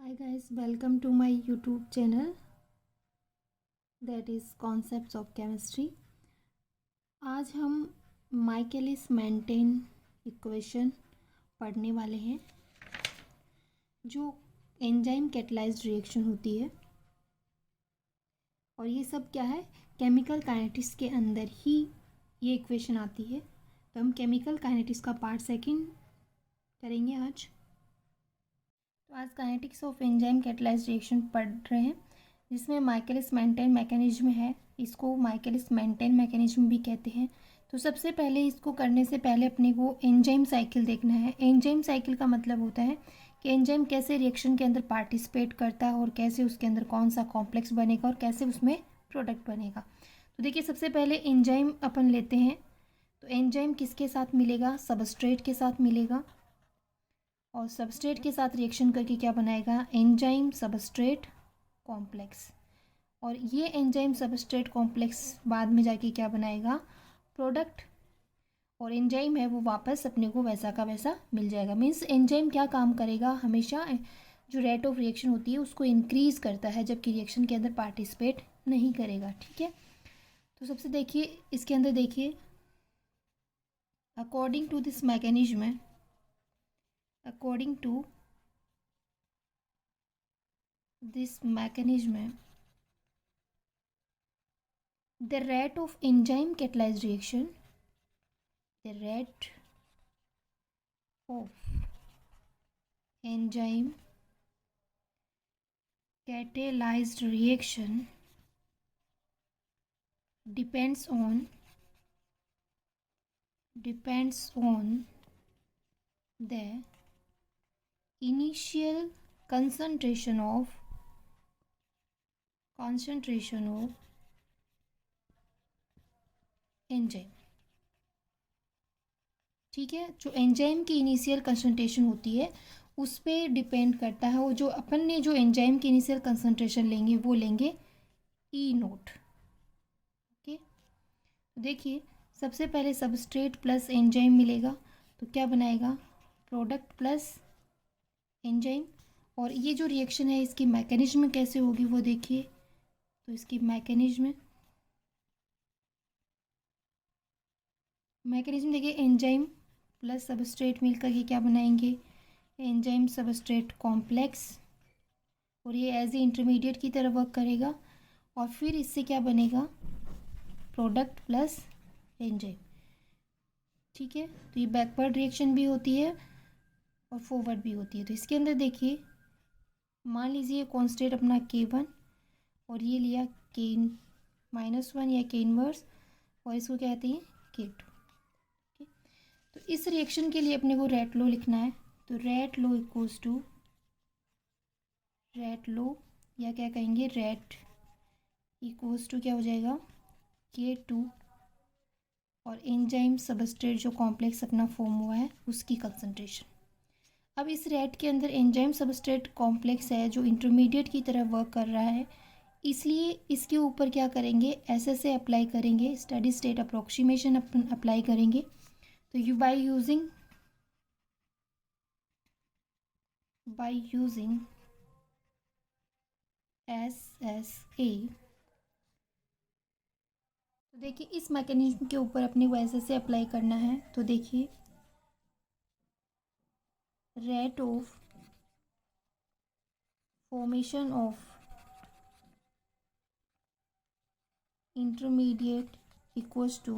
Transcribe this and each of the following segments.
Hi guys, welcome to my YouTube channel that is Concepts of Chemistry. आज हम Michaelis Menten equation पढ़ने वाले हैं जो एंजाइम कैटलाइज्ड रिएक्शन होती है। और ये सब क्या है, केमिकल काइनेटिक्स के अंदर ही ये इक्वेशन आती है। तो हम केमिकल काइनेटिक्स का पार्ट सेकंड करेंगे आज। तो आज kinetics of enzyme catalysed reaction पढ़ रहे हैं जिसमें माइकलिस मेंटेन मैकेनिज्म है। इसको माइकलिस मेंटेन मैकेनिज्म भी कहते हैं। तो सबसे पहले इसको करने से पहले अपने को एंजाइम साइकिल देखना है। एंजाइम साइकिल का मतलब होता है कि एंजाइम कैसे रिएक्शन के अंदर पार्टिसिपेट करता है और कैसे उसके अंदर कौन सा कॉम्प्लेक्स बनेगा और कैसे उसमें प्रोडक्ट बनेगा। तो देखिए, सबसे पहले एंजाइम अपन लेते हैं। तो एंजाइम किसके साथ मिलेगा? सबस्ट्रेट के साथ मिलेगा और सबस्ट्रेट के साथ रिएक्शन करके क्या बनाएगा? Enzyme substrate complex. और ये एंजाइम सबस्ट्रेट कॉम्प्लेक्स बाद में जाके क्या बनाएगा? प्रोडक्ट। और एंजाइम है वो वापस अपने को वैसा का वैसा मिल जाएगा। मीन्स एंजाइम क्या काम करेगा? हमेशा जो रेट ऑफ रिएक्शन होती है उसको इंक्रीज़ करता है, जबकि रिएक्शन के अंदर पार्टिसिपेट नहीं करेगा। ठीक है, तो सबसे देखिए इसके अंदर देखिए, according to this mechanism, according to this mechanism, the rate of enzyme catalyzed reaction, the rate of enzyme catalyzed reaction depends on the initial concentration of enzyme. ठीक है, जो एंजाइम की इनिशियल कंसंट्रेशन होती है उस पर डिपेंड करता है। वो जो अपन ने जो एंजाइम की इनिशियल कंसंट्रेशन लेंगे वो लेंगे ई नोट। ओके, देखिए सबसे पहले सबस्ट्रेट प्लस एंजाइम मिलेगा तो क्या बनाएगा? Product plus enzyme. और ये जो रिएक्शन है इसकी मैकेनिज्म कैसे होगी वो देखिए। तो इसकी मैकेनिज्म देखिए, एंजाइम प्लस सबस्ट्रेट मिलकर के क्या बनाएंगे? Enzyme substrate complex. और ये एज ए इंटरमीडिएट की तरह वर्क करेगा और फिर इससे क्या बनेगा? Product plus enzyme. ठीक है, तो ये बैकवर्ड रिएक्शन भी होती है और फॉरवर्ड भी होती है। तो इसके अंदर देखिए, मान लीजिए कॉन्स्टेंट अपना K1 और ये लिया K-1 या K इनवर्स और इसको कहते हैं K2। तो इस रिएक्शन के लिए अपने को रेट लो लिखना है। तो rate law equals to rate law, या क्या कहेंगे, रेट इक्वल्स टू क्या हो जाएगा? K2 और एंजाइम सबस्ट्रेट जो कॉम्प्लेक्स अपना फॉर्म हुआ है उसकी कंसंट्रेशन। अब इस रेट के अंदर एंजाइम सबस्ट्रेट कॉम्प्लेक्स है जो इंटरमीडिएट की तरह वर्क कर रहा है, इसलिए इसके ऊपर क्या करेंगे? एसएसए अप्लाई करेंगे, स्टेडी स्टेट अप्रोक्सीमेशन अपन अप्लाई करेंगे। तो यू बाय यूजिंग एसएसए। तो देखिए इस मैकेनिज्म के ऊपर अपने को एसएसए अप्लाई करना है। तो देखिए, rate of formation of intermediate equals to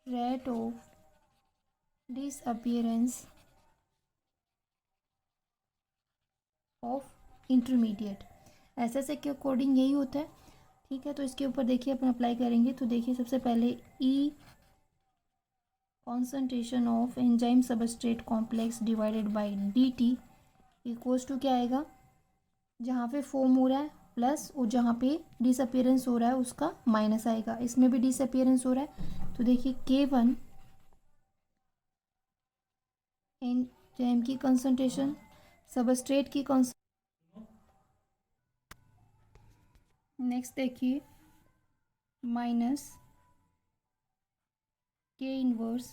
rate of disappearance of intermediate। ऐसे के अकॉर्डिंग यही होता है। ठीक है, तो इसके ऊपर देखिए अपन अप्लाई करेंगे। तो देखिए सबसे पहले E concentration of enzyme substrate complex divided by D T equals to क्या आएगा? जहाँ पे फॉर्म हो रहा है प्लस और जहाँ पे डिसअपियरेंस हो रहा है उसका माइनस आएगा। इसमें भी डिसअपियरेंस हो रहा है। तो देखिए K1 एंजाइम की कंसंट्रेशन, सबस्ट्रेट की नेक्स्ट देखिए minus K inverse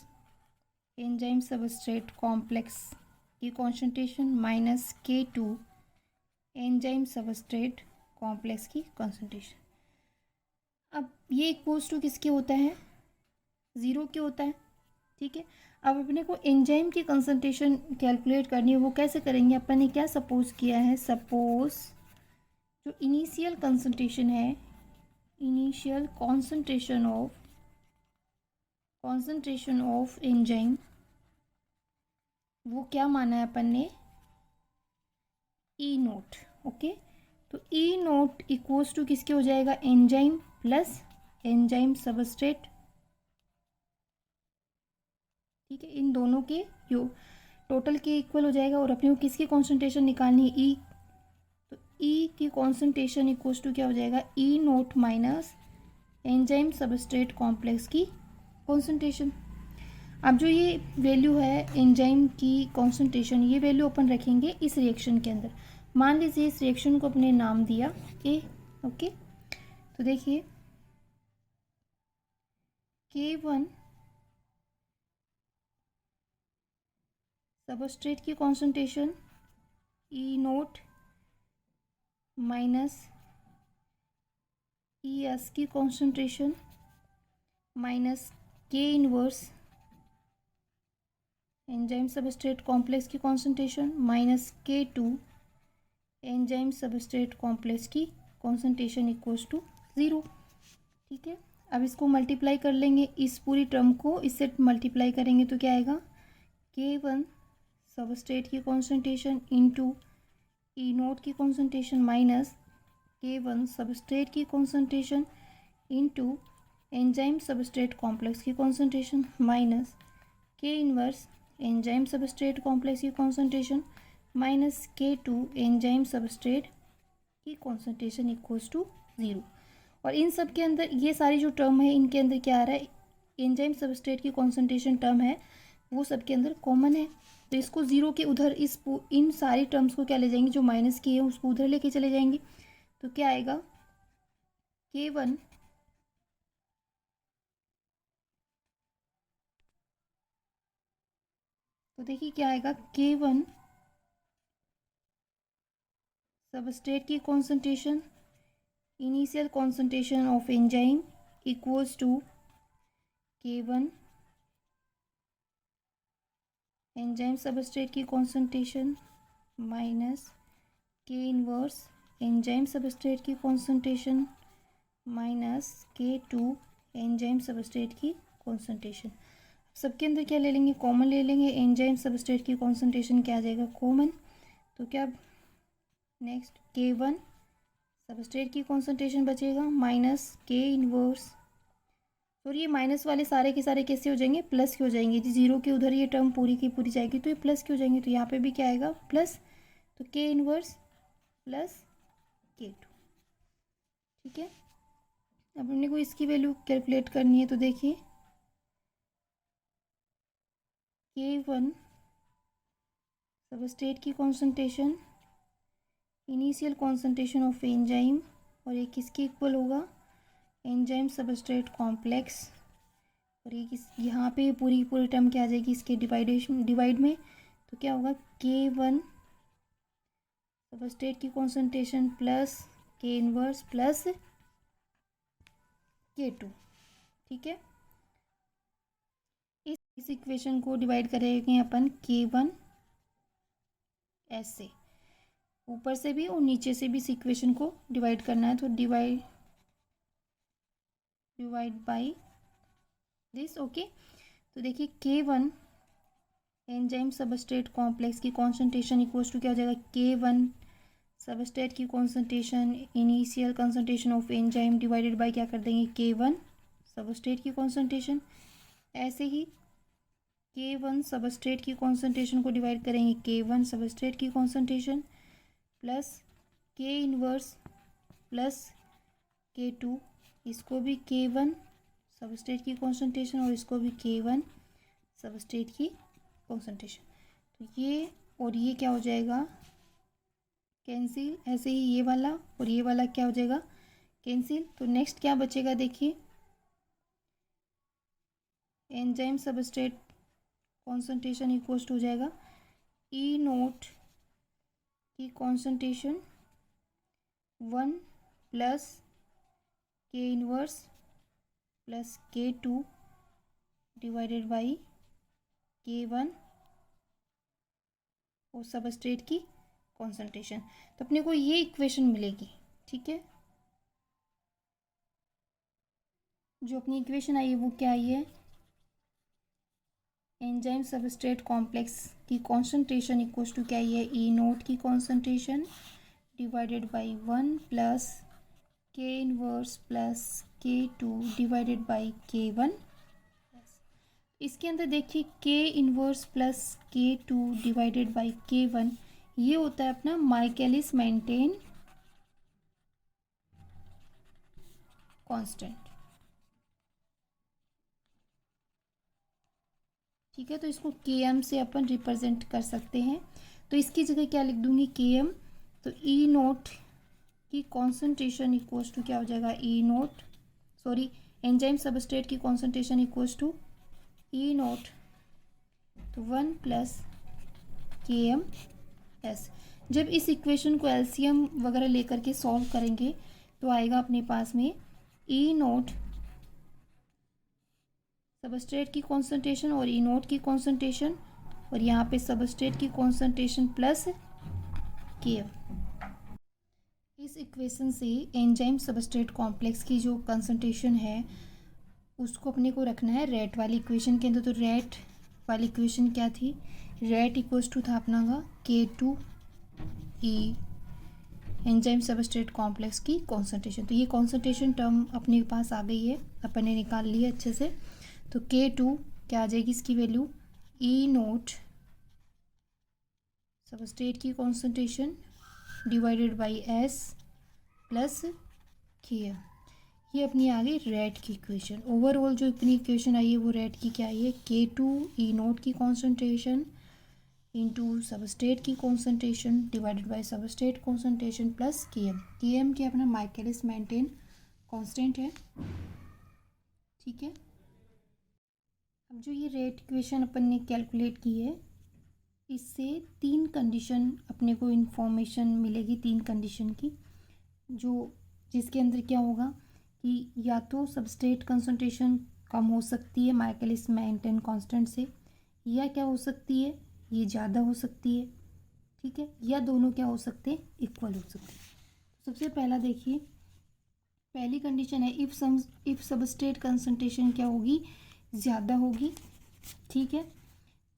enzyme substrate complex की concentration minus K2 enzyme substrate complex की कॉन्सेंट्रेशन। अब ये इक्वल्स टू किसके होता है, ज़ीरो के होता है, ठीक है। अब अपने को एंजाइम की कंसंट्रेशन कैलकुलेट करनी है, वो कैसे करेंगे, अपन ने क्या सपोज किया है, सपोज जो इनिशियल कंसंट्रेशन है, इनिशियल कॉन्सेंट्रेशन ऑफ एंजाइम, वो क्या माना है अपन ने, ई नोट, ओके। तो ई नोट इक्वल्स टू किसके हो जाएगा, एंजाइम प्लस एंजाइम सबस्ट्रेट, ठीक है, इन दोनों के यो टोटल के इक्वल हो जाएगा। और अपने को किसकी कॉन्सेंट्रेशन निकालनी है, ई, तो ई की कॉन्सेंट्रेशन इक्वल्स टू क्या हो जाएगा, E naught minus enzyme substrate complex की कॉन्सेंट्रेशन। अब जो ये वैल्यू है एंजाइम की कॉन्सेंट्रेशन, ये वैल्यू अपन रखेंगे इस रिएक्शन के अंदर। मान लीजिए इस रिएक्शन को अपने नाम दिया ए, ओके। तो देखिए K1 सबस्ट्रेट की कॉन्सेंट्रेशन ई नोट माइनस ई एस की concentration minus K inverse enzyme substrate complex की concentration minus K2 enzyme substrate complex की कॉन्सेंट्रेशन इक्वल्स टू ज़ीरो, ठीक है। अब इसको मल्टीप्लाई कर लेंगे, इस पूरी टर्म को इससे मल्टीप्लाई करेंगे तो क्या आएगा, K1 सबस्ट्रेट की कॉन्सेंट्रेशन इंटू ई नोट की कॉन्सेंट्रेशन माइनस K1 सबस्ट्रेट की concentration into enzyme substrate complex की concentration minus K inverse enzyme substrate complex की concentration minus K2 enzyme substrate की कॉन्सेंट्रेशन इक्वल्स टू ज़ीरो। और इन सब के अंदर ये सारी जो टर्म है, इनके अंदर क्या आ रहा है, एंजाइम सबस्ट्रेट की कॉन्सेंट्रेशन टर्म है वो सबके अंदर कॉमन है। तो इसको ज़ीरो के उधर इन सारी टर्म्स को क्या ले जाएंगे, जो माइनस की है उसको उधर लेके चले जाएंगे। तो क्या आएगा, K1 तो देखिए क्या आएगा, K1 सबस्ट्रेट की concentration, initial concentration of enzyme equals to K1 enzyme substrate की concentration minus K inverse enzyme substrate की concentration minus K2 enzyme substrate की कॉन्सेंट्रेशन। सबके अंदर क्या ले लेंगे, कॉमन ले लेंगे, एंजाइम सबस्ट्रेट की कॉन्सेंट्रेशन क्या आ जाएगा, कॉमन। तो क्या नेक्स्ट K1 सबस्ट्रेट की कॉन्सेंट्रेशन बचेगा माइनस के इनवर्स, और ये माइनस वाले सारे के सारे कैसे हो जाएंगे, प्लस के हो जाएंगे। जीरो के उधर ये टर्म पूरी की पूरी जाएगी तो ये प्लस के हो जाएंगे। तो यहाँ पे भी क्या आएगा, प्लस, तो के इनवर्स प्लस K2, ठीक है। अब हमने को इसकी वैल्यू कैलकुलेट करनी है, तो देखिए K1 सबस्ट्रेट की concentration, initial concentration of enzyme, और ये किसके इक्वल होगा, एंजाइम सबस्ट्रेट कॉम्प्लेक्स, और ये किस, यहाँ पे पूरी पूरी टर्म क्या आ जाएगी इसके डिवाइड में। तो क्या होगा, K1 सबस्ट्रेट की concentration plus K inverse plus K2, ठीक है। इस इक्वेशन को डिवाइड करेंगे अपन K1 ऐसे, ऊपर से भी और नीचे से भी इस इक्वेशन को डिवाइड करना है। तो डिवाइड बाय दिस, ओके। तो देखिए K1 एंजाइम सबस्ट्रेट कॉम्प्लेक्स की कॉन्सेंट्रेशन इक्वल्स टू क्या हो जाएगा, K1 सबस्ट्रेट की concentration initial concentration of enzyme divided by क्या कर देंगे, K1 सबस्ट्रेट की कॉन्सेंट्रेशन। ऐसे ही K1 सबस्ट्रेट की कॉन्सेंट्रेशन को डिवाइड करेंगे K1 सबस्ट्रेट की concentration plus K inverse plus K2, इसको भी K1 सबस्ट्रेट की कॉन्सेंट्रेशन और इसको भी K1 सबस्ट्रेट की कॉन्सेंट्रेशन। तो ये और ये क्या हो जाएगा, कैंसिल। ऐसे ही ये वाला और ये वाला क्या हो जाएगा, कैंसिल। तो नेक्स्ट क्या बचेगा, देखिए enzyme substrate concentration equals to हो जाएगा ई नोट की concentration 1 plus K inverse plus K2 divided by K1 और सबस्ट्रेट की कॉन्सेंट्रेशन। तो अपने को ये इक्वेशन मिलेगी, ठीक है। जो अपनी इक्वेशन आई है वो क्या आई है, एंजाइम सबस्ट्रेट कॉम्प्लेक्स की कॉन्सेंट्रेशन इक्वल्स टू क्या है, ई नोट की concentration divided by 1 plus K inverse plus K2 divided by K1। इसके अंदर देखिए के inverse plus K2 divided by K1 ये होता है अपना माइकलिस मेंटेन कांस्टेंट, ठीक है। तो इसको Km से अपन रिप्रेजेंट कर सकते हैं। तो इसकी जगह क्या लिख दूंगी, Km। तो ई नोट की कॉन्सेंट्रेशन इक्वल्स टू क्या हो जाएगा, E naught, sorry enzyme substrate की concentration equals to E naught, तो 1 प्लस Km एस। जब इस इक्वेशन को एलसीएम वगैरह लेकर के सॉल्व करेंगे तो आएगा अपने पास में ई नोट सबस्ट्रेट की कॉन्सेंट्रेशन और ई नोट की कॉन्सेंट्रेशन और यहाँ पे सबस्ट्रेट की कॉन्सेंट्रेशन प्लस Km। इस इक्वेशन से एंजाइम सबस्ट्रेट कॉम्प्लेक्स की जो कंसंट्रेशन है उसको अपने को रखना है रेट वाली इक्वेशन के अंदर। तो रेट वाली इक्वेशन क्या थी, रेट इक्वल्स टू था अपना का K2 ई एंजाइम सबस्ट्रेट कॉम्प्लेक्स की कॉन्सेंट्रेशन। तो ये कॉन्सेंट्रेशन टर्म अपने पास आ गई है, अपन ने निकाल ली है अच्छे से। तो K2 क्या आ जाएगी इसकी वैल्यू, ई नोट सबस्ट्रेट की concentration divided by S plus Km। ये अपनी आ गई रेट की इक्वेशन। ओवरऑल जो अपनी इक्वेशन आई है वो रेट की क्या आई है, K2 ई नोट की कॉन्सेंट्रेशन इंटू सबस्ट्रेट की concentration divided by substrate concentration plus Km। Km क्या अपना माइकलिस मेंटेन कांस्टेंट है, ठीक है। अब जो ये रेट इक्वेशन अपन ने कैलकुलेट की है इससे तीन कंडीशन अपने को इन्फॉर्मेशन मिलेगी, तीन कंडीशन की, जो जिसके अंदर क्या होगा कि या तो सबस्ट्रेट कंसंट्रेशन कम हो सकती है माइकलिस मेंटेन कांस्टेंट से, या क्या हो सकती है ये ज़्यादा हो सकती है, ठीक है, या दोनों क्या हो सकते हैं, इक्वल हो सकते हैं। सबसे पहला देखिए, पहली कंडीशन है इफ़ सबस्ट्रेट कंसंट्रेशन क्या होगी, ज़्यादा होगी, ठीक है।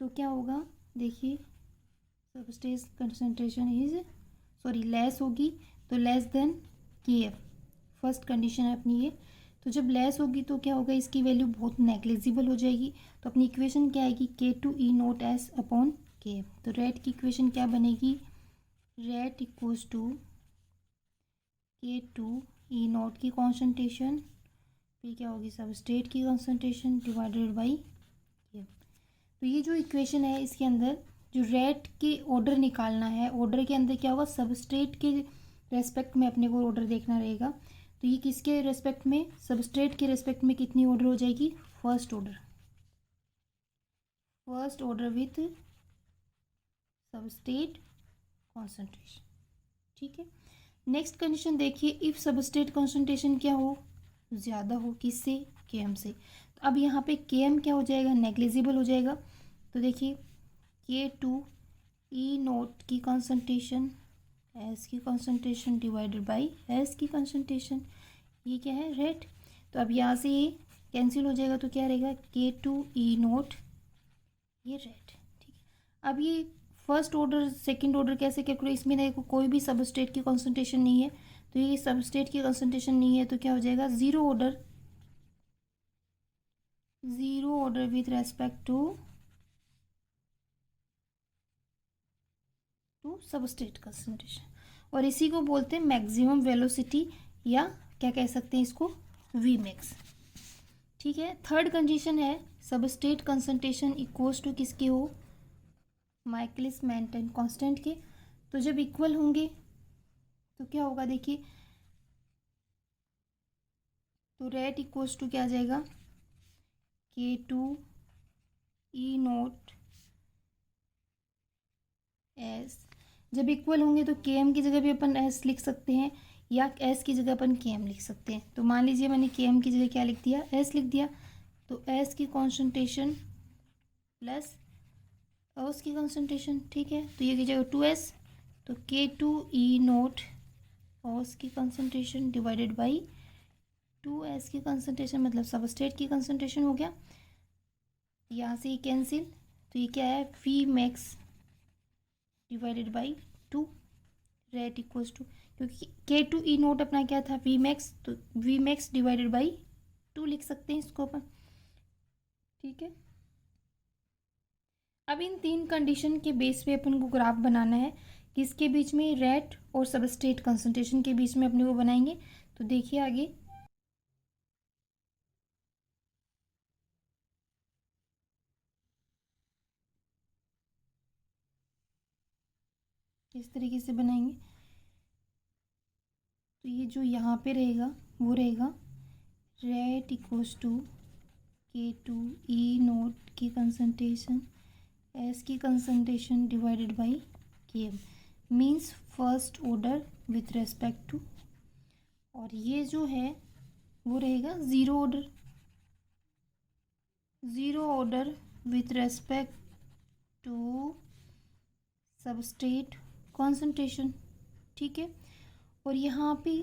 तो क्या होगा, देखिए substrate concentration is sorry less होगी, तो less than Kf, first condition है अपनी ये। तो जब लेस होगी तो क्या होगा, इसकी वैल्यू बहुत नेग्लिजिबल हो जाएगी। तो अपनी इक्वेशन क्या आएगी, K2 E naught S upon Kf। तो रेट की इक्वेशन क्या बनेगी, rate equals to K2 E naught की कॉन्सेंट्रेशन फिर क्या होगी सबस्ट्रेट की कॉन्सेंट्रेशन डिवाइडेड बाई Kf। तो ये जो इक्वेशन है इसके अंदर जो रेट के ऑर्डर निकालना है, ऑर्डर के अंदर क्या होगा, सबस्ट्रेट के रेस्पेक्ट में अपने को ऑर्डर देखना रहेगा। तो ये किसके रेस्पेक्ट में, सबस्ट्रेट के रेस्पेक्ट में कितनी ऑर्डर हो जाएगी, first order with substrate concentration, ठीक है। नेक्स्ट कंडीशन देखिए, इफ सबस्ट्रेट कॉन्सेंट्रेशन क्या हो, ज़्यादा हो, किससे, Km से। तो अब यहाँ पे Km क्या हो जाएगा, नेग्लिजिबल हो जाएगा। तो देखिए K2 ई नोट की कॉन्सेंट्रेशन एस की कॉन्सेंट्रेशन डिवाइडेड बाई एस की कॉन्सेंट्रेशन, ये क्या है, रेट। तो अब यहाँ से ये कैंसिल हो जाएगा तो क्या रहेगा, K2 ई नोट, ये रेट, ठीक है। अब ये फर्स्ट ऑर्डर सेकंड ऑर्डर कैसे कैलकुलेट, इसमें देखो कोई भी सबस्ट्रेट की कॉन्सेंट्रेशन नहीं है, तो ये सबस्ट्रेट की कॉन्सेंट्रेशन नहीं है तो क्या हो जाएगा, zero order with respect to substrate concentration, और इसी को बोलते हैं मैक्सिमम वेलोसिटी, या क्या कह सकते हैं इसको, वी मैक्स, ठीक है। थर्ड कंडीशन है सबस्ट्रेट कंसंट्रेशन इक्वल्स टू किसके हो, माइकलिस मेंटेन कांस्टेंट के। तो जब इक्वल होंगे तो क्या होगा, देखिए तो रेट इक्वल्स टू क्या आ जाएगा, K2 ई नोट एस। जब इक्वल होंगे तो Km की जगह भी अपन एस लिख सकते हैं, या एस की जगह अपन के एम लिख सकते हैं। तो मान लीजिए मैंने के एम की जगह क्या लिख दिया, एस लिख दिया। तो एस की कॉन्सेंट्रेशन प्लस ओस की कॉन्सेंट्रेशन, ठीक है। तो ये की जगह 2s, तो K2E0 ओस की कॉन्सेंट्रेशन डिवाइडेड बाई 2s की कॉन्सेंट्रेशन, मतलब सबस्ट्रेट की कॉन्सेंट्रेशन हो गया। यहाँ से ये कैंसिल, तो ये क्या है, V max divided by 2 rate equals to, क्योंकि K2E0 अपना क्या था, वी मैक्स, तो वी मैक्स डिवाइडेड बाई 2 लिख सकते हैं इसको अपन, ठीक है। अब इन तीन कंडीशन के बेस पे अपन को ग्राफ बनाना है, किसके बीच में, रेट और सबस्ट्रेट कंसंट्रेशन के बीच में अपने को बनाएंगे। तो देखिए आगे, इस तरीके से बनाएंगे। तो ये जो यहाँ पे रहेगा वो रहेगा रेट इक्वल्स टू K2E0 की कंसंट्रेशन, एस की concentration divided by Km, means first order with respect to, और ये जो है वो रहेगा zero order, zero order with respect to substrate concentration, ठीक है। और यहाँ पे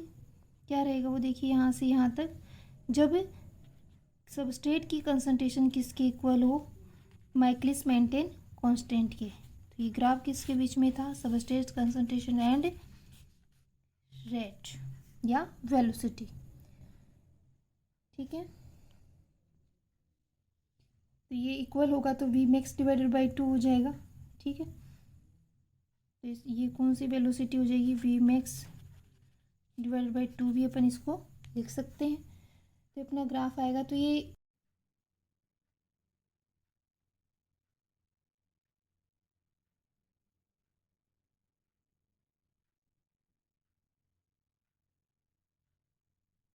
क्या रहेगा वो देखिए, यहाँ से यहाँ तक जब सबस्ट्रेट की कंसंट्रेशन किसके इक्वल हो, माइकलिस मेंटेन कांस्टेंट के। तो ये ग्राफ किसके बीच में था, सबस्ट्रेट कंसंट्रेशन एंड रेट या वेलोसिटी, ठीक है। तो ये इक्वल होगा तो वी मैक्स डिवाइडेड बाई 2 हो जाएगा, ठीक है। तो ये कौन सी वेलोसिटी हो जाएगी, वी मैक्स डिवाइडेड बाई 2 भी अपन इसको लिख सकते हैं। तो अपना ग्राफ आएगा, तो ये